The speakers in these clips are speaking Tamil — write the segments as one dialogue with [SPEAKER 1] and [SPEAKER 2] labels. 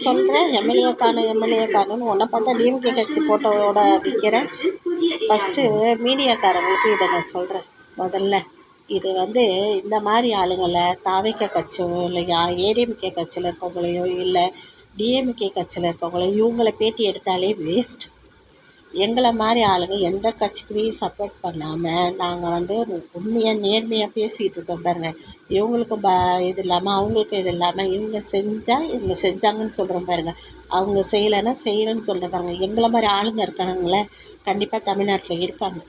[SPEAKER 1] சொல்கிறேன் எம்எல்ஏ காணுன்னு ஒன்றை பார்த்தா டிஎம்கே கட்சி போட்டோட நிற்கிறேன். ஃபஸ்ட்டு மீடியாக்காரங்களுக்கு இதை நான் சொல்கிறேன். முதல்ல இது இந்த மாதிரி ஆளுங்களை தாவேக்கா கட்சியோ இல்லை ஏடிஎம்கே கட்சியில் இருக்கவங்களையோ இல்லை டிஎம்கே கட்சியில் இருக்கவங்களையோ இவங்களை பேட்டி எடுத்தாலே வேஸ்ட். எங்களை மாதிரி ஆளுங்க எந்த கட்சிக்குமே சப்போர்ட் பண்ணாமல் நாங்கள் உண்மையாக நேர்மையாக பேசிக்கிட்டு இருக்கோம் பாருங்கள். இவங்களுக்கும் இது இல்லாமல் அவங்களுக்கும் இது இல்லாமல் இவங்க செஞ்சால் இவங்க செஞ்சாங்கன்னு சொல்கிறோம் பாருங்கள். அவங்க செய்யலைன்னு சொல்கிறேன் பாருங்கள். எங்களை மாதிரி ஆளுங்க இருக்கானுங்களே கண்டிப்பாக தமிழ்நாட்டில் இருப்பாங்க.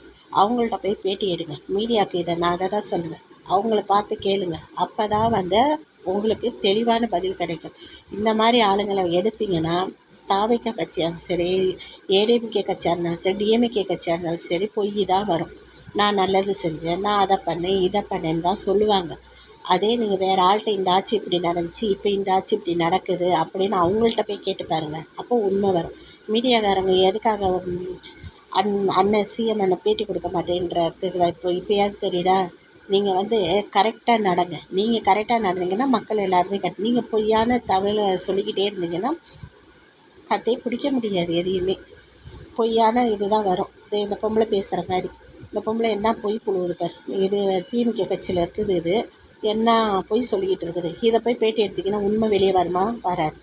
[SPEAKER 1] அவங்கள்ட்ட போய் பேட்டி எடுங்க. மீடியாவுக்கு இதை நான் அதை தான் சொல்லுவேன். அவங்கள பார்த்து கேளுங்க. அப்போ தான் உங்களுக்கு தெளிவான பதில் கிடைக்கும். இந்த மாதிரி ஆளுங்களை எடுத்திங்கன்னா தாவேக்கா கட்சியாக சரி, ஏடிஎம்கே கட்சியாக இருந்தாலும் சரி, டிஎம்கே கட்சியாக இருந்தாலும் சரி, பொய் தான் வரும். நான் நல்லது செஞ்சேன், நான் அதை பண்ணேன், இதை பண்ணேன்னு தான் சொல்லுவாங்க. அதே நீங்கள் வேறு ஆள்கிட்ட இந்த ஆட்சி இப்படி நடந்துச்சு, இப்போ இந்த ஆட்சி இப்படி நடக்குது அப்படின்னு அவங்கள்ட்ட போய் கேட்டு பாருங்கள். அப்போ உண்மை வரும். மீடியாக்காரங்க எதுக்காக அண்ணன் சிஎம் அண்ணன் பேட்டி கொடுக்க மாட்டேன்றதுக்கு இப்போயாவது தெரியுதா? நீங்கள் கரெக்டாக நடங்க. நீங்கள் கரெக்டாக நடந்தீங்கன்னா மக்கள் எல்லாருமே நீங்கள் பொய்யான தகவலை சொல்லிக்கிட்டே இருந்தீங்கன்னா கட்டே பிடிக்க முடியாது. எதையுமே பொய்யான இது தான் வரும். இந்த பொம்பளை பேசுகிற மாதிரி இந்த பொம்பளை என்ன பொய் புழுவுது பார். இது திமுக கட்சியில் இருக்குது. இது என்ன பொய் சொல்லிக்கிட்டு இருக்குது. இதை போய் பேட்டி எடுத்திங்கன்னா உண்மை வெளியே வருமா? வராது.